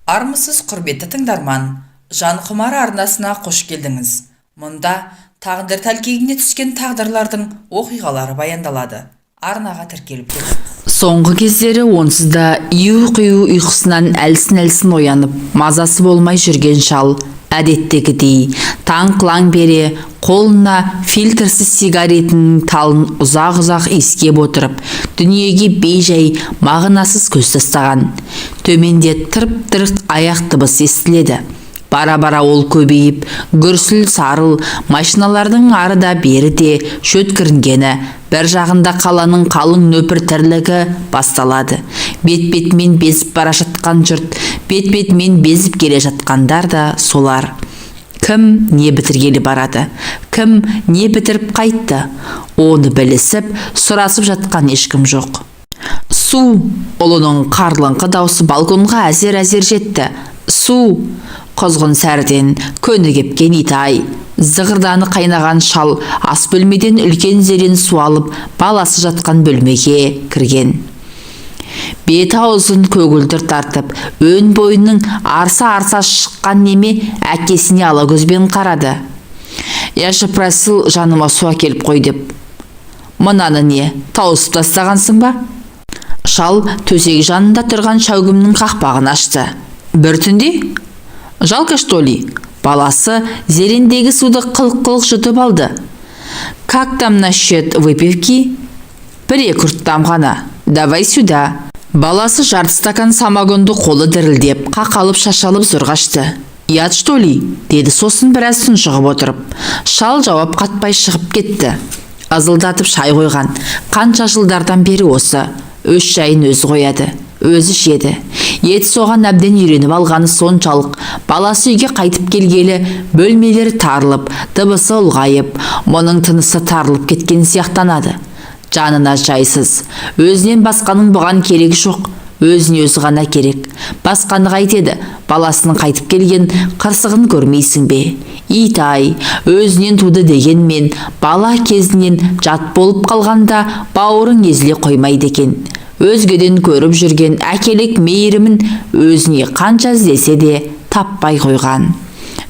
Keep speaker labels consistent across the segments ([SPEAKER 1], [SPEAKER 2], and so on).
[SPEAKER 1] Армысыз құрметті тыңдарман, жан құмары арнасына қош келдіңіз. Мұнда тағдыр тәлкегіне түскен тағдырлардың оқиғалары баяндалады. Арнаға тіркеліп келіңіз.
[SPEAKER 2] Соңғы кездері онсыз да ию-қию ұйқысынан әлсін-әлсін оянып, мазасы болмай жүрген шал әдеттегідей таң қылаң бере қолына фильтрсіз сигаретінің талын ұзақ-ұзақ иіскеп отырып, дүниеге бей-жай мағынасыз көз тастаған. Төменде тырп-тырық аяқ дыбысы естіледі. Бара-бара ол көбейіп, гүрсіл сарыл машиналардың арыда бері де шөткірінгені, бір жағында қаланың қалың нөпір тірлігі басталады. Бет-бетімен безіп бара жатқан жұрт, бет-бетімен безіп келе жатқандар да солар. Кім не бітіргелі барады, кім не бітіріп қайтты, оны білісіп, сұрасып жатқан ешкім жоқ. Су! Ұлының қарлыңқы даусы балконға әзер-әзер жетті. Су! Құзғын сәрден көні кепкен итай. Зығырданы қайнаған шал ас бөлмеден үлкен зерен су алып, баласы жатқан бөлмеге кірген. Бет аузын көгілдір тартып, өн бойының арса-арса шыққан неме әкесіне ала көзбен қарады. «Яшы просил жаныма су әкеліп қой» деп. «Мынаны не, тауысып тастағансың ба?» Шал төсек жанында тұрған шәугімнің қақпағын ашты. «Бір түнде? Жалко, что ли?» Баласы зерендегі суды қылқ-қылқ жұтып алды. «Как там насчет выпивки?» «Бір-екі ұрттам ғана. Давай сюда». Баласы жарты стакан самогонды қолы дірілдеп, қақалып шашалып зұрғашты. «Ят, что ли?» деді сосын біраз тұншығып отырып. Шал жауап қатпай шығып кетті. Азылдатып шай қойған. Қанша жылдардан бері осы. Өз шайын өзі қояды, өзі ішеді. Ет соған әбден үйреніп алғаны соншалық, баласы үйге қайтып келгелі бөлмелері тарылып, дыбысы ұлғайып, мұның тынысы тарылып кеткен сияқтанады. Жанына жайсыз, өзінен басқаның бұған керегі жоқ, өзіне өзі ғана керек. Басқаны қайтеді, баласының қайтып келген қырсығын көрмейсің бе? Итай, өзінен туды дегенмен, бала кезінен жат болып қалғанда бауырың езіле қоймайды екен. Өзгеден көріп жүрген әкелік мейірімін өзіне қанша іздесе де таппай қойған.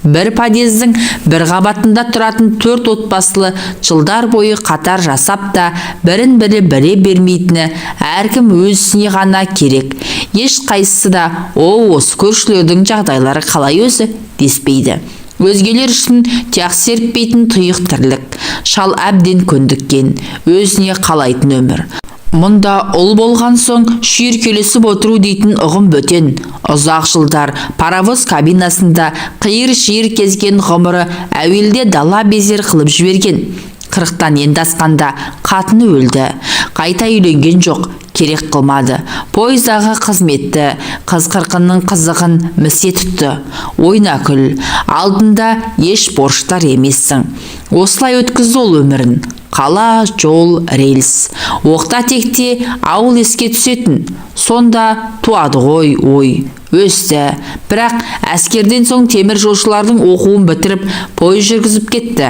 [SPEAKER 2] Бір подъездің бір қабатында тұратын 4 отбасылы жылдар бойы қатар жасап та бірін-бірі біле бермейтіні әркім өзіне ғана керек. Еш қайсысы да осы көршілердің жағдайлары қалай өзі деспейді. Өзгелер үшін тияқ серппейтін тұйық тірлік. Шал әбден көндіккен, өзіне қалайтын өмір. Мұнда ұл болған соң шүйіркелесіп отыру дейтін ұғым бөтен. Ұзақ жылдар паровоз кабинасында қиыр-шиыр кезген ғұмыры әуелде дала безер қылып жіберген. 40-тан енді асқанда қатыны өлді. Қайта үйленген жоқ, керек қылмады. Пойыздағы қызметті, қыз қырқынның қызығын місе тұтты. Ойна күл, алдында еш борыштар емессің. Осылай өткізді ол өмірін. Қала, жол, рельс. Оқта-текте ауыл еске түсетін. Сонда туады ғой ой. Өсті. Бірақ әскерден соң темір жолшылардың оқуын бітіріп, пойыз жүргізіп кетті.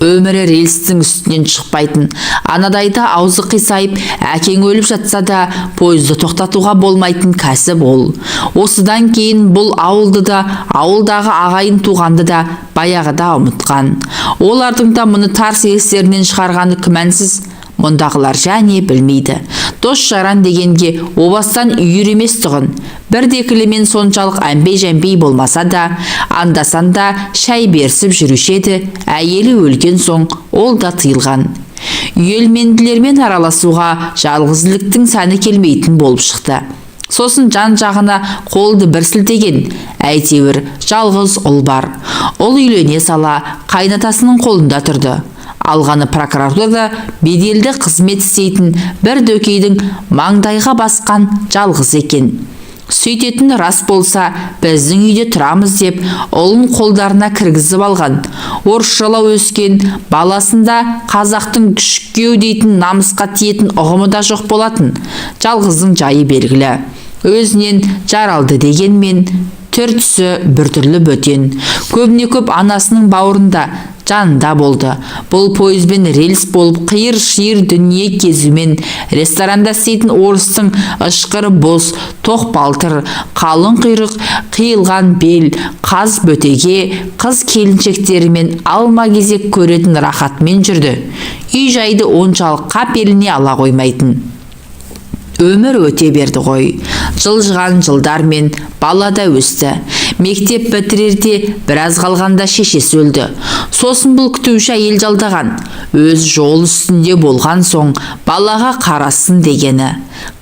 [SPEAKER 2] Өмірі рельстің үстінен шықпайтын. Анадайда аузы қисайып, әкең өліп жатса да, пойызды тоқтатуға болмайтын кәсіп ол. Осыдан кейін бұл ауылды да, ауылдағы ағайын туғанды да баяғыда ұмытқан. Олардың да мұны тарс естерінен шығарғаны күмәнсіз. Мұндағылар және білмейді. Дос жаран дегенге обастан үйір емес тұғын. Бірдекілімен соншалық әмбей-жәмбей болмаса да, анда-санда шай берсіп жүрушеді, әйелі өлген соң ол да тыйылған. Үйелменділермен араласуға жалғыздылықтың сәні келмейтін болып шықты. Сосын жан жағына қолды бір сілтеген, әйтеуір жалғыз ұл бар. Ұл үйлене сала қайнатасының қолында тұрды. Алғаны прокуратурада беделді қызмет істейтін бір дөкейдің маңдайға басқан жалғыз екен. Сөйтетін рас болса, біздің үйде тұрамыз деп, ұлын қолдарына кіргізіп алған. Орысшалау өскен, баласында қазақтың күшіккеу дейтін намысқа тиетін ұғымы да жоқ болатын. Жалғыздың жайы белгілі. Өзінен жаралды дегенмен, түр-түсі біртүрлі бөтен. Көбіне көп анасының бауырында, жанында болды. Бұл пойызбен рельс болып қиыр-шиыр дүние кезумен ресторанда істейтін орыстың ышқыры боз, тоқ балтыр, қалың құйрық, қиылған бел, қаз бөтеге, қыз келіншектерімен алма-кезек көретін рахатмен жүрді. Үй жайды оншалық қап еліне ала қоймайтын. Өмір өте берді ғой. Жылжыған жылдармен бала да өсті. Мектеп бітірерде біраз қалғанда шешесі өлді. Сосын бұл күтуші әйел жалдаған. Өз жол үстінде болған соң балаға қарасын дегені.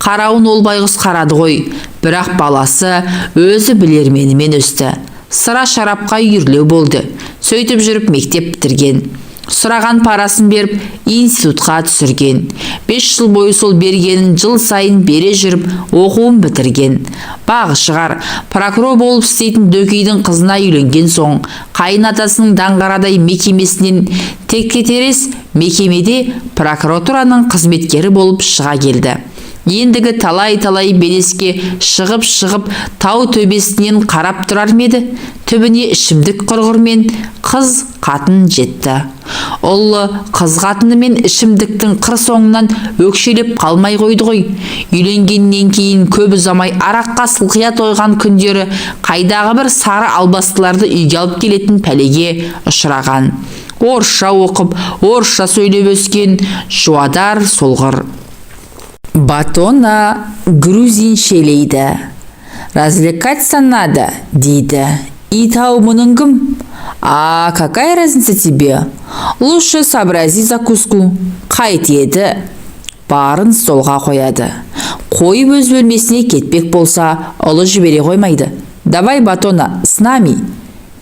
[SPEAKER 2] Қарауын ол байғұс қарады ғой. Бірақ баласы өзі білерменімен өсті. Сыра шарапқа үйірлеу болды. Сөйтіп жүріп мектеп бітірген. Сұраған парасын беріп, институтқа түсірген. 5 жыл бойы сол бергенін жыл сайын бере жүріп, оқуын бітірген. Бағы шығар, прокурор болып істейтін дөкейдің қызына үйленген соң, қайынатасының даңғарадай мекемесінен текке-терес мекемеде прокуратураның қызметкері болып шыға келді. Ендігі талай-талай белеске шығып тау төбесінен қарап тұрар меді, түбіне ішімдік құрғырмен қыз қатын жетті. Ұлы қыз қатыны мен ішімдіктің қыр соңынан өкшелеп қалмай қойды ғой. Үйленгеннен кейін көп ұзамай араққа сылқия тойған күндері қайдағы бір сары албастыларды үйге алып келетін пәлеге ұшыраған. Орысша оқып, орысша сөйлеп өскен жуадар солғыр. Батона грузиншелейді. Развлекаться надо, дейді. Итау мұның кім? А какая разница тебе? Лучше сообрази закуску. Қайт еді. Барын столға қояды. Қойып өз бөлмесіне кетпек болса, ұлы жібере қоймайды. Давай, Батона, с нами.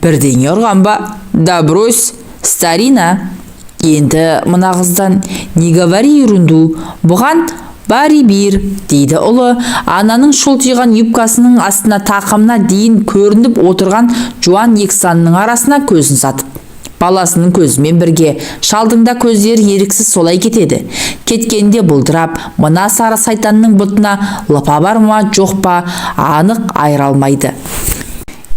[SPEAKER 2] Бірдеңе ұрған ба? Да брось, старина. Енді мына қыздан не говори ерунду. Бұған бари бир, дейді ұлы, ананың шолтиған юбкасының астына тақымына дейін көрініп отырған жуан ексанның арасына көзін сатып. Баласының көзімен бірге шалдың да көздері еріксіз солай кетеді. Кеткенде бұлдырап, мына сары сайтанның бұтына лыпа бар ма, жоқ па, анық айыра алмайды.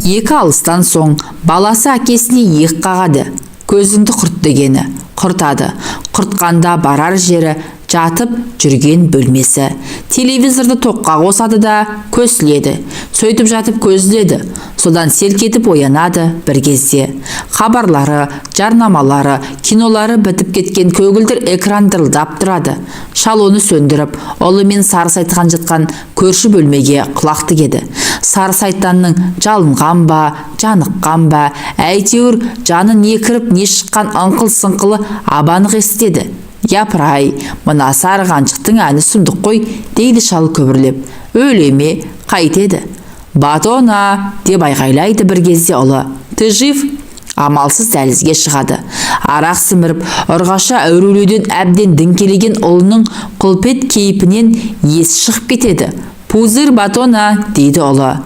[SPEAKER 2] Екі алыстан соң баласы әкесіне иек қағады. Көзіңді құрт дегені. Құртады. Құртқанда барар жері жатып жүрген бөлмесі. Телевизорды тоққа қосады да көсіледі. Сөйтіп жатып көзіледі. Содан селк етіп оянады бір кезде. Хабарлары, жарнамалары, кинолары бітіп кеткен көгілдір экран дырылдап тұрады. Шал оны сөндіріп, ұлымен сары сайтқан жатқан көрші бөлмеге құлақ тігеді. Сары сайтанның жалынған ба, жаныққан ба, әйтеуір жаны не кіріп не шыққан ыңқыл-сыңқылы абанық естеді. Япыр-ай, мына сары қаншықтың әні сұмдық қой, дейді шал көбірлеп. Өлеме, қайтеді. Батона, деп айғайлайды бір кезде ұлы. Ты жив? Амалсыз дәлізге шығады. Арақ сіміріп, ұрғаша әурелеуден әбден діңкелеген ұлының құлпет кейпінен ес шығып кетеді. Пузыр, Батона, дейді ұлы.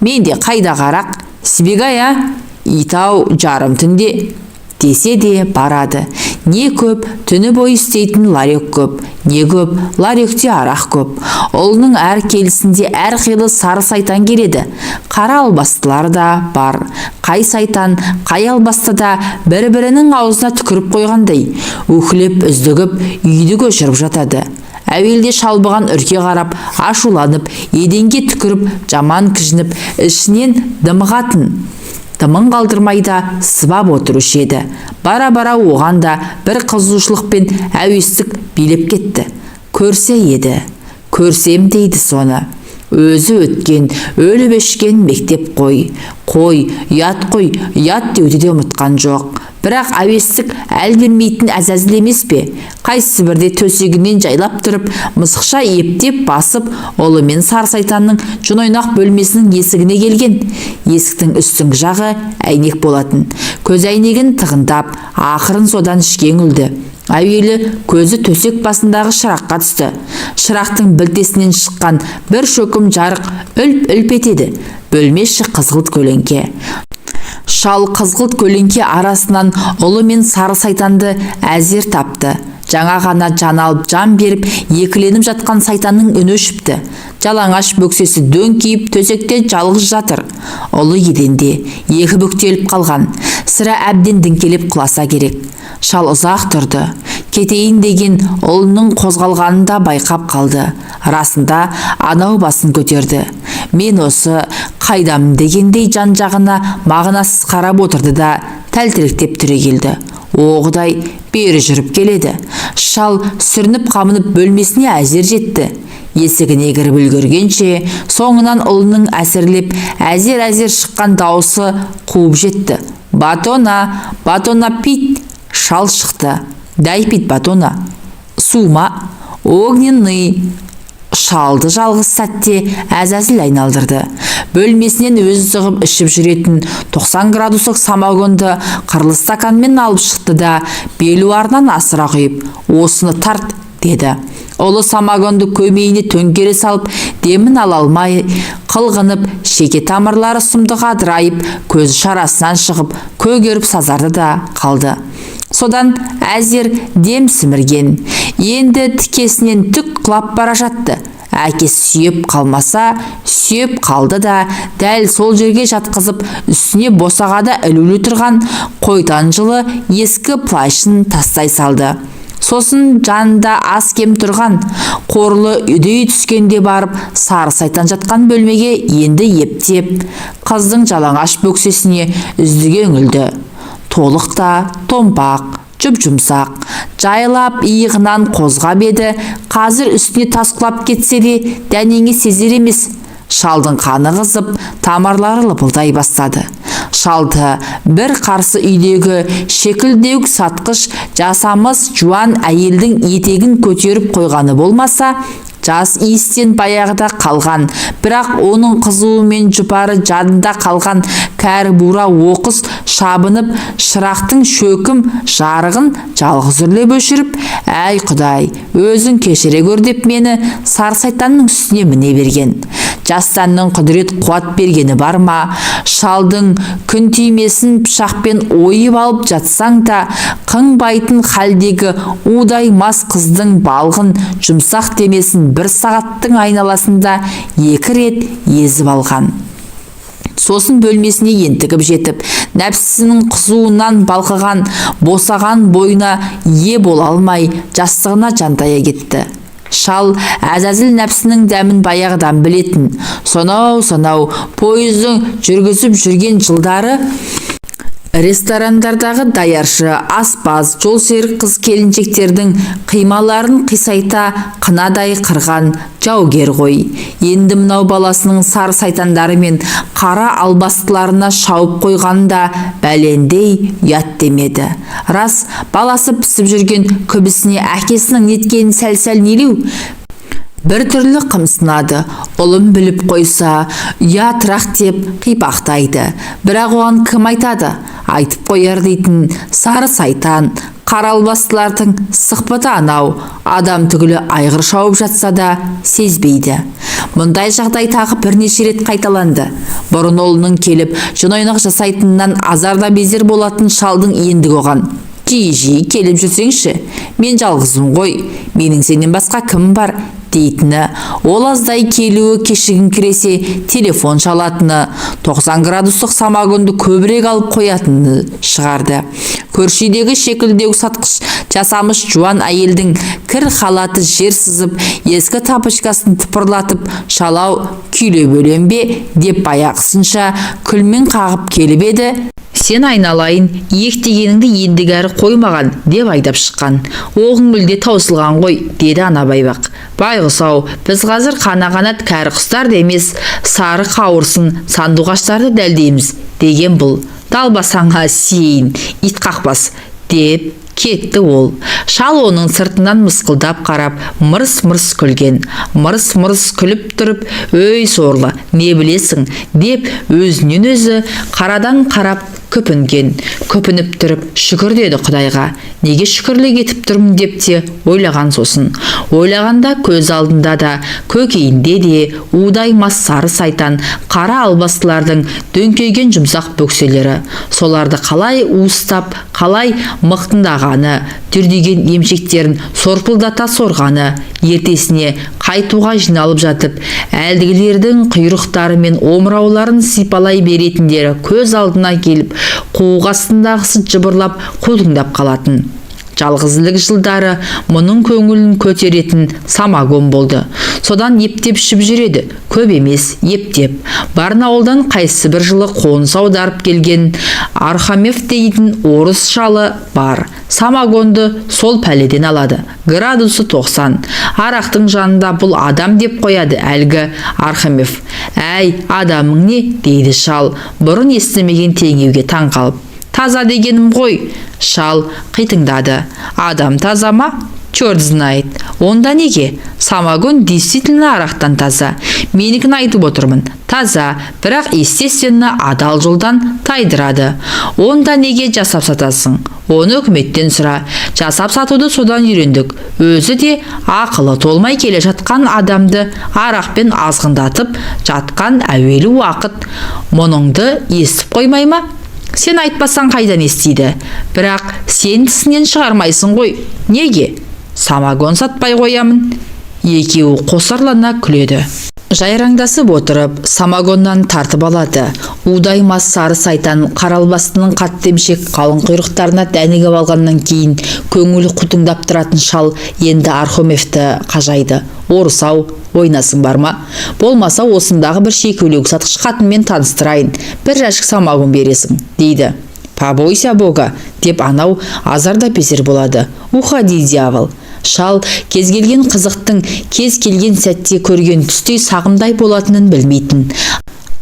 [SPEAKER 2] Менде қайдағы арақ? Сибегая, итау жарым түнде. Десе де барады. Не көп, түні бойы істейтін ларек көп. Не көп, ларекте арақ көп. Ұлының әр келісінде әр қилы сары сайтан келеді. Қара албастылар да бар. Қай сайтан, қай албасты да бір-бірінің аузына түкіріп қойғандай. Өкілеп, үздігіп, үйді көшіріп жатады. Әуелде шалбыған үрке қарап, ашуланып, еденге түкіріп, жаман кіжініп, ішінен дымығатын. Дымын қалдырмайда сыбап отырушы еді. Бара-бара оған да бір қызушылық пен әуестік билеп кетті. Көрсе еді, көрсем дейді соны. Өзі өткен, өліп өшкен мектеп қой. Қой, ұят деуді де ұмытқан жоқ. Бірақ әуестік әл бермейтін әзәзіл емес пе? Қайсы бірде төсегінен жайлап тұрып, мысықша ептеп басып, ұлымен сары сайтанның жын-ойнақ бөлмесінің есігіне келген. Есіктің үстіңгі жағы әйнек болатын. Көз әйнегін тығындап, ақырын содан ішкен үлді. Әуелі көзі төсек басындағы шыраққа түсті. Шырақтың білтесінен шыққан бір шөкім жарық үлп-үлп етеді. Бөлме іші қызғылт көлеңке. Шал қызғылт көлеңке арасынан ұлы мен сары сайтанды әзер тапты. Жаңа ғана жан алып жан беріп екіленіп жатқан сайтанның үні өшіпті. Жалаңаш бөксесі дөңкиіп төсекте жалғыз жатыр. Ұлы еденде екі бүктеліп қалған. Сірә әбден діңкелеп құласа керек. Шал ұзақ тұрды. Кетейін деген ұлының қозғалғанын да байқап қалды. Расында анау басын көтерді. Мен осы қайдам дегендей жан-жағына мағынасыз қарап отырды да тәлтіректеп түрегелді. О Құдай, бері жүріп келеді. Шал сүрініп қамынып бөлмесіне әзер жетті. Есігіне кіріп үлгергенше соңынан ұлының әсірлеп әзер шыққан дауысы қуып жетті. Батона, батона пит. Шал шықты. Дай пит батона. Сума, огненный. Шалды жалғыз сәтте әзәзіл айналдырды. Бөлмесінен өзі сығып ішіп жүретін 90 градустық самогонды қырлы стаканмен алып шықты да белуарынан асыра құйып, осыны тарт, деді. Ұлы самогонды көмейіне төңкере салып, демін ала алмай, қылғынып, шеке тамырлары сұмдық адырайып, көзі шарасынан шығып, көгеріп сазарды да қалды. Содан әзер дем сімірген. Енді тікесінен түк құлап бара жатты. Әкесі сүйеп қалмаса, сүйеп қалды да, дәл сол жерге жатқызып, үстіне босағада ілулі тұрған қойтан жылы ескі плащын тастай салды. Сосын жанында аз кем тұрған қорлы үдей түскенде барып сары сайтан жатқан бөлмеге енді ептеп, қыздың жалаңаш бөксесіне үздіге үңілді. Толық та томпақ, жұп-жұмсақ, жайлап иығынан қозғап еді. Қазір үстіне тас құлап кетсе де дәнеңе сезер емес. Шалдың қаны қызып, тамырлары лыпылдай бастады. Шалды бір қарсы үйдегі шекілдеуік сатқыш жасамыс жуан әйелдің етегін көтеріп қойғаны болмаса, жас иістен баяғыда қалған, бірақ оның қызуы мен жұпары жадында қалған кәрі бура оқыс шабынып, шырақтың шөкім жарығын жалғыз үрлеп өшіріп, әй Құдай, өзің кешіре көр деп мені сары сайтанның үстіне міне берген. Жастанның құдірет қуат бергені бар ма? Шалдың күн тимесін пышақпен ойып алып жатсаң да, қыңбайтын халдегі удай мас қыздың балғын жұмсақ демесін бір сағаттың айналасында 2 рет езіп алған. Сосын бөлмесіне ентігіп жетіп, нәпсісінің қызуынан балқыған, босаған бойына ие бола алмай, жастығына жантая кетті. Шал әзәзіл нәпсінің дәмін баяғыдан білетін. Сонау пойыздың жүргізіп жүрген жылдары ресторандардағы даяршы, аспаз, жолсерік қыз келіншектердің қималарын қисайта қынадай қырған жаугер ғой. Енді мынау баласының сары сайтандары мен қара албастыларына шауып қойғанда бәлендей ұят демеді. Рас, баласы пісіп жүрген күбісіне әкесінің неткенін сәл-сәл нелеу. Бір түрлі қымсынады. Ұлым біліп қойса, ұятырақ деп қипақтайды. Бірақ оған кім айтады? Айтып қояр дейтін сары сайтан, қаралбастылардың сықпыты анау. Адам түгілі айғыр шауып жатса да сезбейді. Мұндай жағдай тағы бірнеше рет қайталанды. Бұрын ұлының келіп, жын ойнақ жасайтыннан азарда безер болатын шалдың ендігі оған: жиі келіп жүрсеңші, мен жалғызым ғой, менің сенен басқа кім бар дейтіні, ол аздай келуі кешігін кіресе телефон шалатыны, 90 градустық самогонды көбірек алып қоятыны шығарды. Көршідегі шекілдеу сатқыш жасамыш жуан әйелдің кір халаты жер сызып, ескі тапочкасын тыпырлатып, шалау күйле бөлем бе деп баяғысынша күлмен қағып келіп еді. Сен айналайын, ектегеніңді ендігәрі қоймаған деп айдап шыққан. Оғың мүлде таусылған ғой, деді ана байбақ. Байғұс-ау, біз қазір қана-қанат кәрі құстарды емес, сары қауырсын сандуғаштарды дәлдейміз деген бұл. Далбасаңа сейін, ит қақпас деп кетті ол. Шал оның сыртынан мысқылдап қарап, мырс-мырс күлген. Мырс-мырс күліп тұрып, өй сорлы, не білесің деп өзінен өзі қарадан қарап көпінген, көпініп тұрып шүкір деді Құдайға. Неге шүкірлік етіп тұрмын деп те ойлаған. Сосын ойлағанда көз алдында да көкейінде де удаймас сары сайтан қара албастылардың дөңкейген жұмсақ бөкселері, соларды қалай уыстап, қалай мықтындағаны, дүрдеген емшектерін сорпылдата сорғаны, ертесіне қайтуға жиналып жатып, әлдігілердің құйрықтары мен омырауларын сипалай беретіндері көз алдына келіп, қуық астындағысы жыбырлап, қолыңдап қалатын. Жалғызлық жылдары мұның көңілін көтеретін самогон болды. Содан ептеп ішіп жүреді, көп емес, ептеп. Барнауылдан қайсы бір жылы қоныс аударып келген Архамев дейтін орыс шалы бар. Самогонды сол пәледен алады. Градусы 90. Арақтың жанында бұл адам деп қояды әлгі Архамев. Әй, адамың не? Дейді шал, бұрын естімеген теңеуге таң қалып. Таза дегенім ғой. Шал қитыңдады. Адам таза ма? Черт знает. Онда неге? Самогон действительно арақтан таза. Менікін айтып отырмын. Таза, бірақ естественно адал жолдан тайдырады. Онда неге жасап сатасың? Оны үкіметтен сұра. Жасап сатуды содан үйрендік. Өзі де ақылы толмай келе жатқан адамды арақпен азғындатып жатқан әуелі уақыт. Мұныңды естіп қоймай ма? Сен айтпасаң қайдан естиді? Бірақ сен тісінен шығармайсың ғой. Неге? Самогон сатпай қоямын. Екеуі қосарлана күледі. Жайраңдасып отырып, самогоннан тартып алады. Удаймас сары сайтан қаралбастының қатты емшек қалың құйрықтарына дәнігіп алғаннан кейін көңілі құтыңдап тұратын шал енді Архамевті қажайды. Орысау, ойнасың бар ма? Болмаса осындағы бір шекелеу сатқыш қатынмен таныстырайын. Бір жәшік самогон бересің, дейді. Побойся Бога, деп анау азарда безер болады. Уходи, дьявол. Шал кез келген қызықтың кез келген сәтте көрген түстей сағымдай болатынын білмейтін.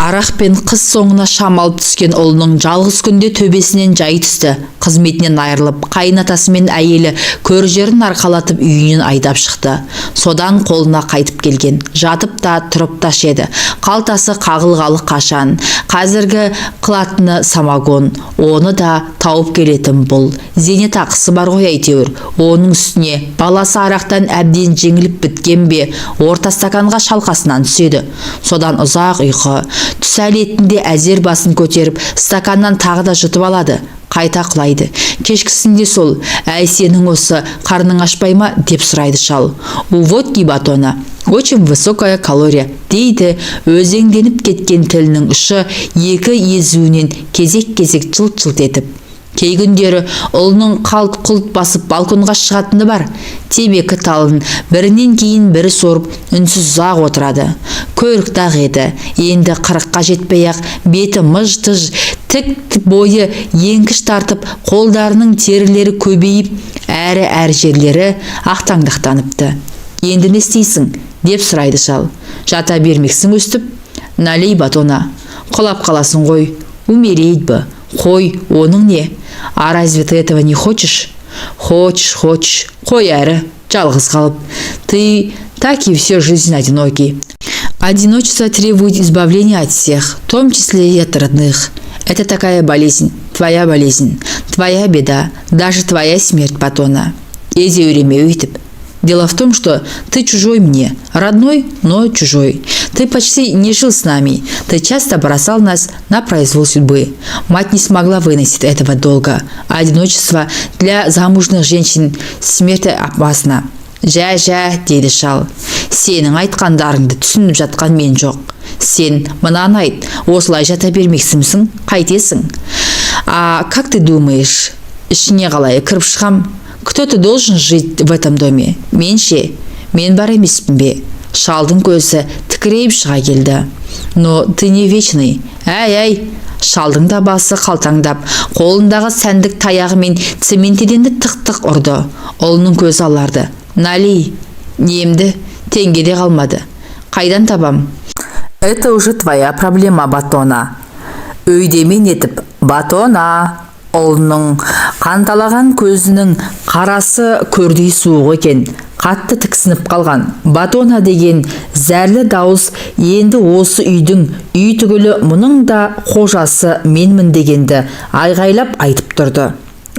[SPEAKER 2] Арақ пен қыз соңына шамалып түскен ұлының жалғыз күнде төбесінен жай түсті. Қызметінен айырылып, қайынатасы мен әйелі көр жерін арқалатып үйінен айдап шықты. Содан қолына қайтып келген. Жатып та, тұрып та шеді. Қалтасы қағылғалы қашан. Қазіргі қылатыны самогон. Оны да тауып келетін бұл. Зейнетақысы бар ғой әйтеуір. Оның үстіне баласы арақтан әбден жеңіліп біткен бе, орта стаканға шалқасынан түседі. Содан ұзақ ұйқы. Түс әлетінде әзер басын көтеріп, стаканнан тағы да жұтып алады. Қайта құлайды. Кешкісінде сол, әй сенің осы қарның ашпай ма? Деп сұрайды шал. У водки батона. Очень высокая калория, дейді өзеңденіп кеткен тілінің ұшы екі езуінен кезек-кезек жылт-жылт етіп. Кей күндері ұлының қалт-құлт басып балконға шығатыны бар. Темекі талын бірінен кейін бірі сорып, үнсіз ұзақ отырады. Көріктақ еді. Енді 40-қа жетпей-ақ беті мыж-тыж, тік бойы еңкіш тартып, қолдарының терілері көбейіп, әрі жерлері ақтаңдақтаныпты. Енді не істейсің? Деп сұрайды шал. Жата бермексің өстіп? Налей батона. Құлап қаласың ғой. Умереть бы. Қой, оның не? А разве ты этого не хочешь? Хочешь. Қой әрі, жалғыз қалып. Ты так и всю жизнь одинокий. Одиночество требует избавления от всех, в том числе и от родных. Это такая болезнь, твоя болезнь, твоя беда, даже твоя смерть, батона. Ези үреме өйтіп. Дело в том, что ты чужой мне, родной, но чужой. Ты почти не жил с нами, ты часто бросал нас на произвол судьбы. Мать не смогла выносить этого долга. Одиночество для замужних женщин смерти опасно. Жә, дейді шал. Сенің айтқандарыңды түсініп жатқан мен жоқ. Сен мынаны айт, осылай жата бермексімсің, қайтесің? А как ты думаешь, ішіне қалай кіріп шығам? Кто-то должен жить в этом доме. Менше, мен бар емеспін бе? Шалдың көзі тікірейіп шыға келді. Но ты не вечный. Әй, шалдың да басы қалтаңдап, қолындағы сәндік таяғымен цементеденді тық-тық ұрды. Ұлының көзі аларды. Нали, немді, теңгеде қалмады. Қайдан табам? Это уже твоя проблема, батона. Өйдемен етіп, батона. Ұлының қанталаған көзінің қарасы көрдей суық екен. қатты тіксініп қалған. Батона деген зәрлі дауыс енді осы үйдің үй түгілі мұның да қожасы менмін дегенді айғайлап айтып тұрды.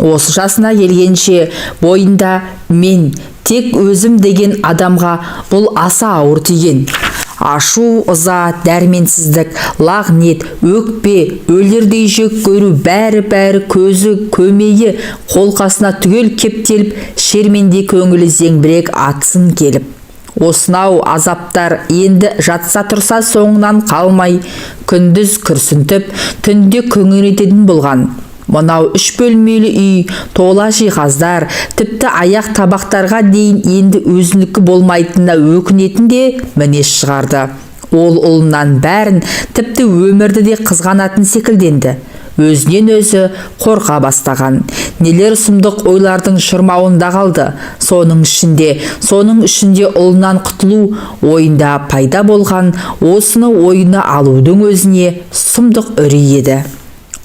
[SPEAKER 2] Осы жасына келгенше бойында мен тек өзім деген адамға бұл аса ауыр тиген. Ашу, ыза, дәрменсіздік, лағнет, өкпе, өлердей жек көру бәрі көзі, көмейі, қолқасына түгел кептеліп, шерменде көңілі зеңбірек атсын келіп. Осынау азаптар енді жатса тұрса соңынан қалмай, күндіз күрсінтіп, түнде күңірететін болған. Мынау 3 бөлмелі үй, тола жиһаздар, тіпті аяқ табақтарға дейін енді өзінікі болмайтынына өкінетін де мінез шығарды. Ол ұлынан бәрін, тіпті өмірді де қызғанатын секілденді. Өзінен өзі қорқа бастаған. Нелер сұмдық ойлардың шырмауында қалды. Соның ішінде ұлынан құтылу ойында пайда болған, осыны ойына алудың өзіне сұмдық үрей еді.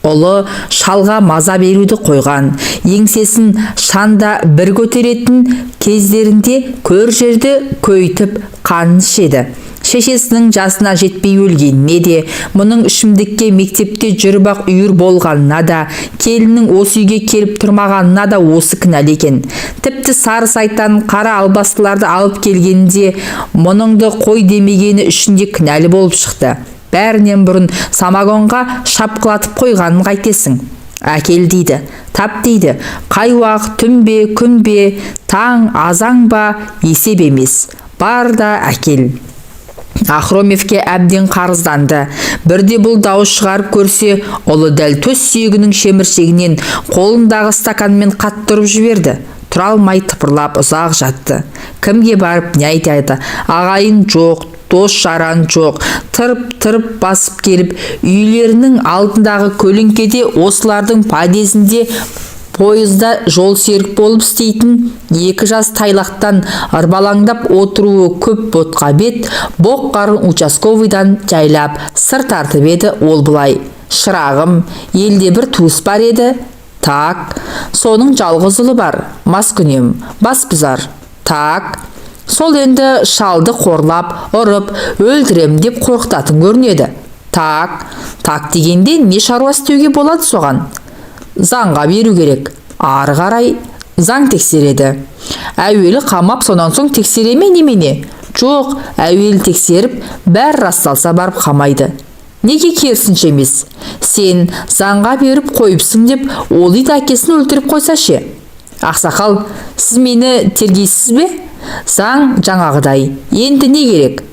[SPEAKER 2] Ұлы шалға маза беруді қойған, еңсесін шанда бір көтеретін кездерінде көр жерді көйтіп қанын ішеді. Шешесінің жасына жетпей өлгеніне де, мұның ішімдікке мектепте жүріп-ақ үйір болғанына да, келіннің осы үйге келіп тұрмағанына да осы кінәлі екен. Тіпті сары сайтан қара албастыларды алып келгенде, мұныңды қой демегені үшінде кінәлі болып шықты. Бәрінен бұрын самогонға шапқылатып қойғанын қайтесің. Әкел дейді, тап дейді, қай уақыт түн бе, күн бе, таң, азаң ба, есеп емес. Бар да әкел. Ахромевке әбден қарызданды. Бірде бұл дауыс шығарып көрсе, ұлы дәл төс сүйегінің шеміршегінен қолындағы стаканмен қаттырып жіберді. Тұра алмай тыпырлап ұзақ жатты. Кімге барып не айтады? Ағайын жоқ, дос жаран жоқ. Тырып басып келіп, үйлерінің алдындағы көлеңкеде осылардың подъездінде пойызда жол серік болып істейтін 2 жас тайлақтан ырбалаңдап отыруы көп ботқа бет, боқ қарын участковыйдан жайлап сыр тартып еді. Ол бұлай: шырағым, елде бір туыс бар еді. Так, соның жалғыз ұлы бар, маскүнем, басбұзар. Так, сол енді шалды қорлап, ұрып, өлтірем деп қорқытатын көрінеді. Так дегенде не шаруа істеуге болады соған? Заңға беру керек. Ары қарай заң тексереді. Әуелі қамап, сонан соң тексере ме немене? Жоқ, әуелі тексеріп, бәрі расталса барып қамайды. Неге керісінше емес? Сен заңға беріп қойыпсың деп, ол ит әкесін өлтіріп қойса ше? Ақсақал, сіз мені тергейсіз бе? Заң жаңағыдай. Енді не керек?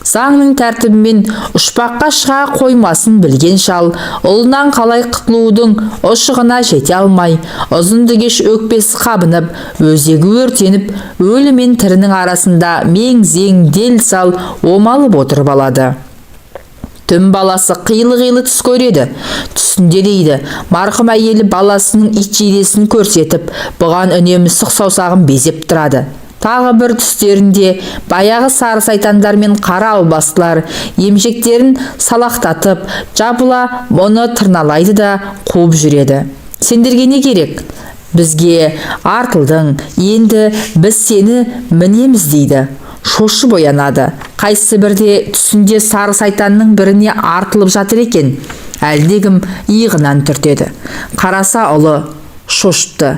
[SPEAKER 2] Заңның тәртібімен ұшпаққа шыға қоймасын білген шал, ұлынан қалай құтылудың ұшығына жете алмай, ұзынды кеш өкпесі қабынып, өзегі өртеніп, өлі мен тірінің арасында мең-зең дел сал омалып отырып алады. Түн баласы қилы-қилы түс көреді. Түсінде дейді, марқұм әйелі баласының итжейдесін көрсетіп, бұған үнемі сұқ саусағын безеп тұрады. Тағы бір түстерінде баяғы сары сайтандар мен қара албастылар емшектерін салақтатып, жабыла мұны тырналайды да қуып жүреді. Сендерге не керек? Бізге артылдың, енді біз сені мінеміз дейді. Шошып оянады. Қайсы бірде түсінде сары сайтанның біріне артылып жатыр екен. Әлдегім иығынан түртеді. Қараса ұлы шошыпты.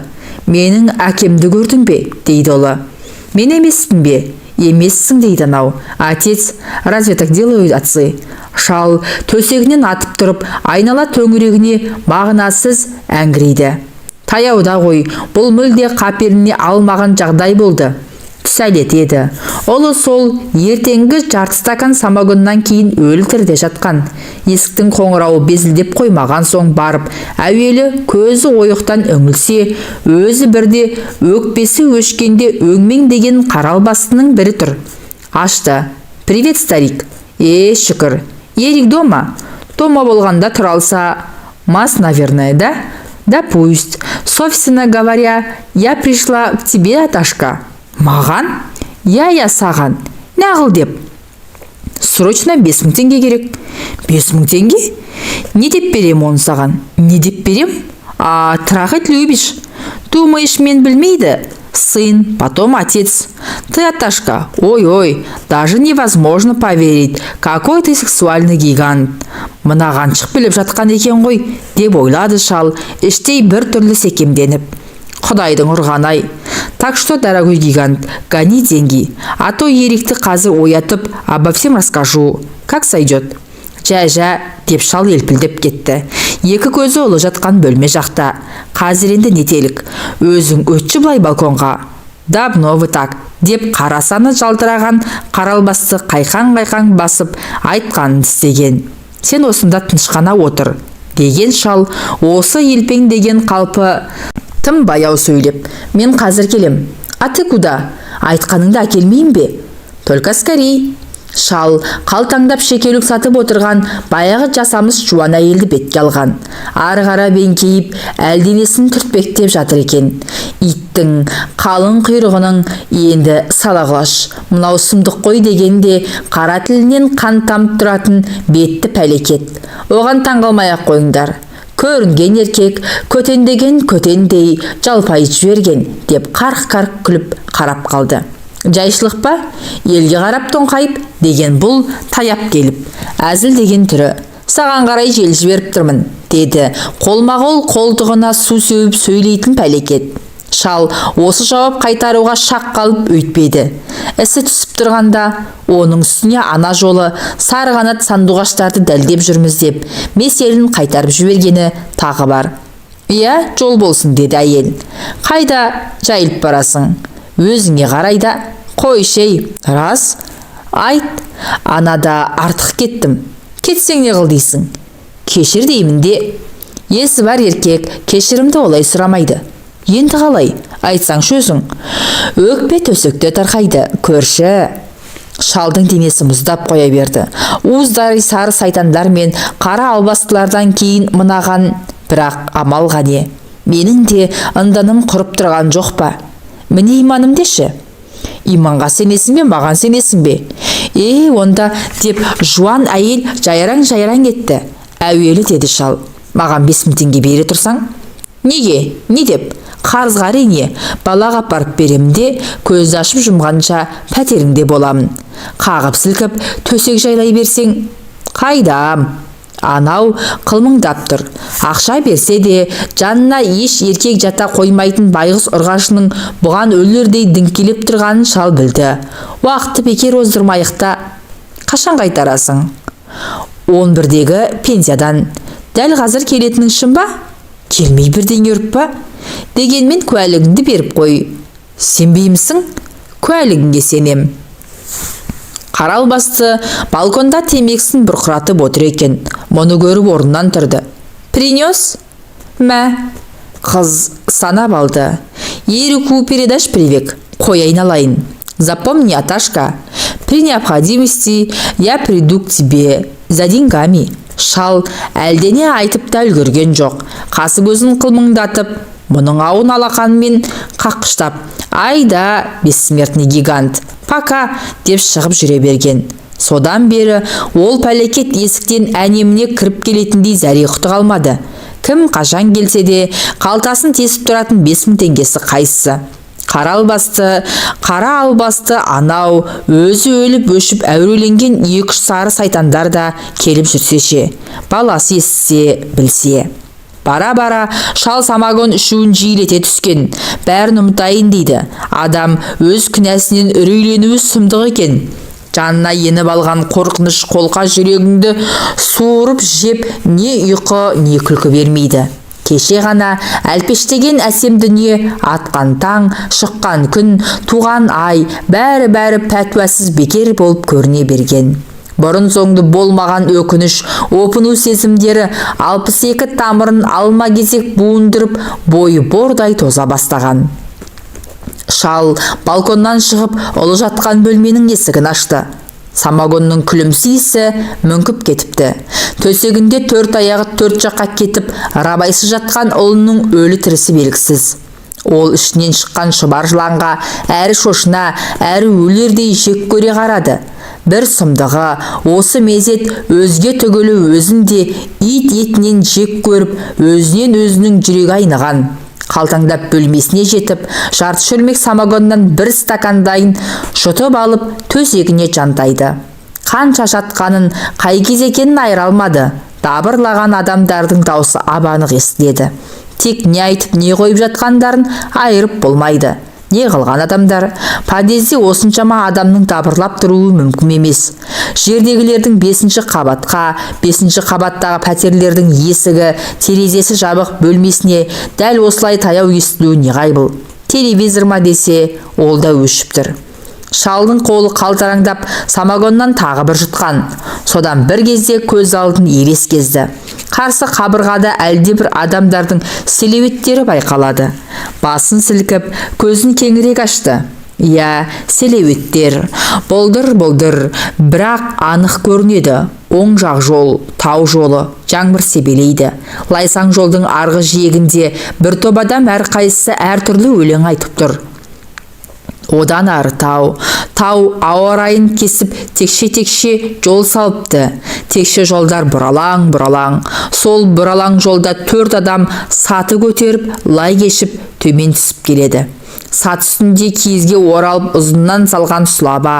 [SPEAKER 2] Менің әкемді көрдің бе? Дейді ұлы. Мен емеспін бе? Емессің дейді анау. Отец, разве так делают отцы? Шал төсегінен атып тұрып, айнала төңірегіне мағынасыз әңгірейді. Таяуда ғой, бұл мүлде қаперіне алмаған жағдай болды. Сәлет еді. Олы сол ертеңгі жарты стакан самогоннан кейін өлтірде жатқан. Есіктің қоңырауы безілдеп қоймаған соң барып, әуелі көзі ойықтан үңілсе, өзі бірде өкпесі өшкенде өңмен деген қаралбастының бірі тұр. Ашты. Привет, старик. Шүкір. Ерик дома? Дома болғанда тұралса, мас, наверное, да? Да пусть. Собственно говоря, я пришла к тебе, Аташка. Маған? Я саған. Нағыл деп? Срочно 5000 теңге керек. 5000 теңге? Не деп берем оны саған? Не деп берем? Трахать любишь? Думаешь, мен білмейді? сын, потом отец. Ты, Аташка, ой-ой, даже невозможно поверить, какой ты сексуальный гигант. Мына қаншық біліп жатқан екен ғой, деп ойлады шал, іштей бір түрлі секемденіп. Құдайдың ұрғаны-ай. Так что, дорогой гигант, гони деньги, а то ерікті қазір оятып, обо всем расскажу. Как сойдет? Жә, деп шал елпілдеп кетті. Екі көзі ұлы жатқан бөлме жақта. Қазір енді нетелік, өзің өтші былай балконға. Давно вы так, деп қарасаны жалтыраған қаралбасты қайқан басып айтқанын істеген. Сен осында тынышқана отыр, деген шал осы елпең деген қалпы тым баяу сөйлеп. Мен қазір келем. А ты куда? Айтқаныңды әкелмейін бе? Только скорей. Шал қалтаңдап шекелік сатып отырған баяғы жасамыс жуан әйелді бетке алған. Ары қарап еңкейіп әлденесін түртпектеп жатыр екен. Иттің қалың құйрығының енді сала құлаш. Мынау сұмдық қой дегенде қара тілінен қан тамып тұратын бетті пәлекет. Оған таңғалмай-ақ қойыңдар. Көрінген еркек көтендеген көтендей жалпайып жіберген, деп қарқ-қарқ күліп қарап қалды. Жайшылық па? Елге қарап тоңқайып, деген бұл таяп келіп. Әзіл деген түрі. Саған қарай жел жіберіп тұрмын, деді қолма-қол қолтығына су сеуіп сөйлейтін пәлекет. Шал осы жауап қайтаруға шақ қалып өйтпеді. Ісі түсіп тұрғанда, оның үстіне ана жолы сарғанат сандуғаштарды дәлдеп жүрміз деп, меселін қайтарып жібергені тағы бар. Иә, жол болсын, деді әйел. Қайда жайылып барасың? Өзіңе қарайда, қойшей. Рас? Айт, анада артық кеттім. Кетсең не қыл дейсің? Кешір деймін де. Есі бар еркек кешірімді олай сұрамайды. Енді қалай? Айтсаң шөзің. Өкпе төсекте тарқайды, көрші. Шалдың денесі мұздап қоя берді. Уыздары сары сайтандар мен қара албастылардан кейін мынаған, бірақ амал ғане. Менің де ынданым құрып тұрған жоқ па? Міне иманым деші. Иманға сенесің бе, маған сенесің бе? Онда, деп жуан әйел жайраң етті. Әуелі, деді шал. Маған 5000 теңге бере тұрсаң? Неге? Не деп? Қарызға әрине, балаға апарып беремде, көзді ашып жұмғанша пәтеріңде боламын. Қағып сілкіп, төсек жайлай берсең, қайдам? Анау қылмыңдап тұр. Ақша берсе де, жанына еш еркек жата қоймайтын байғыз ұрғашының бұған өлердей діңкелеп тұрғанын шал білді. Уақытты бекер оздырмайықта. Қашан қайтарасың? 11-дегі пенсиядан. Дәл қазір келетінің шын ба? Келмей бірден өріп па? Дегенмен куәлігіңді беріп қой. Сенбеймісің? Куәлігіңге сенем. Қаралбасты балконда темексін бұрқыратып отыр екен. Мұны көріп орнынан тұрды. Принес? Мә. Қыз санап алды. Еруку передаш привек. Қой айналайын. Запомни, Аташка, при необходимости я приду к тебе за деньгами. Шал әлдене айтып та үлгерген жоқ. Қасы көзін қылмыңдатып, мұның ауын алақанымен қаққыштап, айда, бессмертный гигант, пока, деп шығып жүре берген. Содан бері ол пәлекет есіктен әнеміне кіріп келетіндей зәре-құты қалмады. Кім қашан келсе де қалтасын тесіп тұратын 5000 теңгесі қайсысы. Қара албасты анау өзі өліп өшіп әуреленген 2-3 сары сайтандар да келіп жүрсеше, баласы естісе, білсе. Бара-бара шал самогон ішуін жиілете түскен. Бәрін ұмытайын дейді. Адам өз күнәсінен үрейленуі сұмдық екен. Жанына еніп алған қорқыныш қолқа жүрегіңді суырып жеп, не ұйқы, не күлкі бермейді. Кеше ғана әлпештеген әсем дүние, атқан таң, шыққан күн, туған ай, бәрі пәтуасыз бекер болып көріне берген. Бұрын соңды болмаған өкініш, опыну сезімдері 62 тамырын алма кезек буындырып, бойы бордай тоза бастаған. Шал балконнан шығып, ұлы жатқан бөлменің есігін ашты. Самогонның күлімсейісі мүңкіп кетіпті. Төсегінде 4 аяғы 4 жаққа кетіп, рабайсы жатқан ұлының өлі тірісі белгісіз. Ол ішінен шыққан шұбар жыланға әрі шошына, әрі өлердей жек көре қарады. Бір сұмдығы, осы мезет өзге түгілі өзінде ит етінен жек көріп, өзінен өзінің жүрегі айныған. қалтаңдап бөлмесіне жетіп, жарты шөлмек самогоннан бір стакандайын жұтып алып төсегіне жантайды. Қанша жатқанын, қай кез екенін айыра алмады. Дабырлаған адамдардың даусы ап-анық естіледі. Тек не айтып, не қойып жатқандарын айырып болмайды. Не қылған адамдар? Подъезде осыншама адамның дабырлап тұруы мүмкін емес. Жердегілердің 5-ші қабатқа, 5-ші қабаттағы пәтерлердің есігі, терезесі жабық бөлмесіне дәл осылай таяу естілуі неғайбыл. Телевизор ма десе, ол да өшіп тұр. Шалдың қолы қалтараңдап, самогоннан тағы бір жұтқан. Содан бір кезде көз алдын елес кезді. Қарсы қабырғада әлдебір адамдардың селеуеттері байқалады. Басын сілкіп, көзін кеңірек ашты. Иә, селеуеттер. Болдыр-болдыр, бірақ анық көрінеді. Оң жақ жол, тау жолы, жаңбыр себелейді. Лайсаң жолдың арғы жиегінде бір топ адам әрқайсысы әртүрлі өлең айтып тұр. Одан ары тау ауа райын кесіп текше жол салыпты. Текше жолдар бұралаң. Сол бұралаң жолда 4 адам саты көтеріп, лай кешіп төмен түсіп келеді. Сат үстінде киізге оралып ұзыннан салған сұлаба.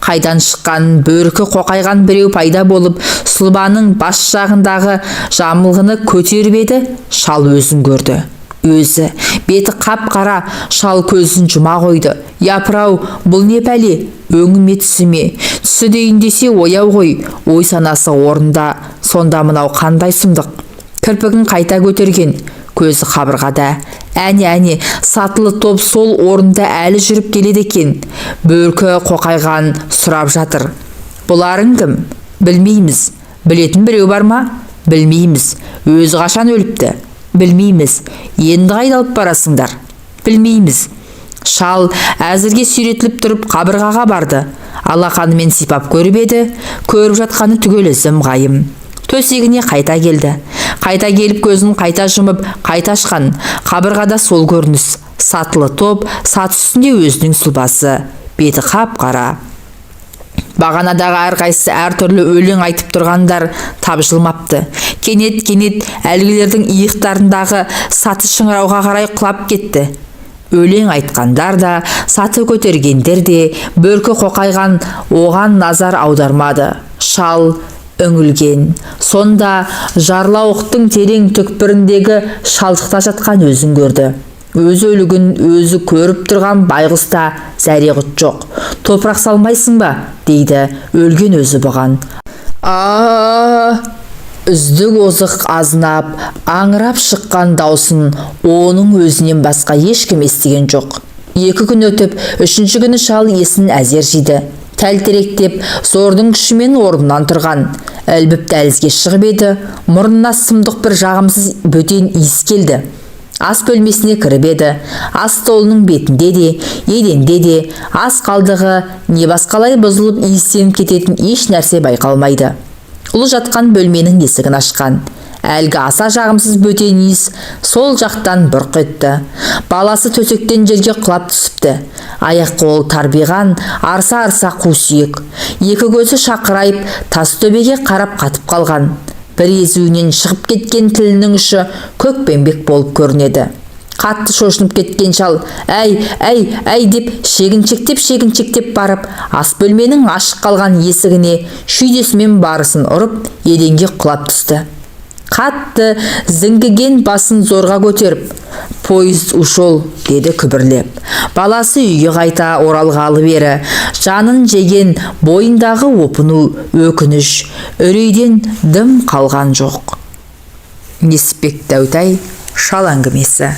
[SPEAKER 2] Қайдан шыққан бөркі қоқайған біреу пайда болып, сұлабаның бас жағындағы жамылғыны көтеріп еді, шал өзін көрді. Өзі, беті қап-қара, шал көзін жұма қойды. Япырау, бұл не пәле? Өңіме түсіме? Түсі дейін десе ояу ғой, ой санасы орында. Сонда мынау қандай сұмдық? Кірпігін қайта көтерген, көзі қабырғада. Әне, сатылы топ сол орында әлі жүріп келеді екен. Бөркі қоқайған сұрап жатыр. Бұларың кім? Білмейміз. Білетін біреу бар ма? Білмейміз. Өзі қашан өліпті? Білмейміз. Енді қайда алып барасыңдар? Білмейміз. Шал әзірге сүйретіліп тұрып қабырғаға барды. Алақанымен сипап көріп еді, көріп жатқаны түгел зым-ғайым. Төсегіне қайта келді. Қайта келіп көзін қайта жұмып, қайта ашқан. Қабырғада сол көрініс. Сатылы топ, сат үстінде өзінің сұлбасы. Беті қап-қара. Бағанадағы әрқайсысы әртүрлі өлең айтып тұрғандар табжылмапты. Кенет әлгілердің иықтарындағы саты шыңырауға қарай құлап кетті. Өлең айтқандар да, саты көтергендер де, бөркі қоқайған оған назар аудармады. Шал үңілген. Сонда жарлауықтың терең түкпіріндегі шалдықта жатқан өзін көрді. Өз өлігін өзі көріп тұрған байғұста зәре-құт жоқ. Топырақ салмайсың ба? Дейді өлген өзі бұған. Үздік озық азынап, аңырап шыққан даусын оның өзінен басқа ешкім естіген жоқ. 2 күн өтіп, 3-ші күні шал есін әзер жиды. Тәлтеректеп, зордың күшімен орнынан тұрған. Ілбіп дәлізге шығып еді, мұрнына сұмдық бір жағымсыз бөтен иіс келді. Ас бөлмесіне кіріп еді. Ас столының бетінде де, еденде де, ас қалдығы не басқалай бұзылып иістеніп кететін еш нәрсе байқалмайды. Ұлы жатқан бөлменің есігін ашқан. Әлгі аса жағымсыз бөтен иіс сол жақтан бұрқ етті. Баласы төсектен жерге құлап түсіпті. Аяқ-қолы тарбиған, арса-арса қу сүйек. 2 көзі шақырайып, тас төбеге қарап қатып қалған. Бір езуінен шығып кеткен тілінің ұшы көкпеңбек болып көрінеді. Қатты шошынып кеткен шал, әй деп шегіншектеп барып, ас бөлменің ашық қалған есігіне шүйдесімен барысын ұрып, еденге құлап түсті. Қатты зіңгіген басын зорға көтеріп, «Поезд ушел», деді күбірлеп. Баласы үйге қайта оралғалы бері, жанын жеген бойындағы опыну, өкініш, үрейден дым қалған жоқ. Несіпбек Дәутай, шал әңгімесі.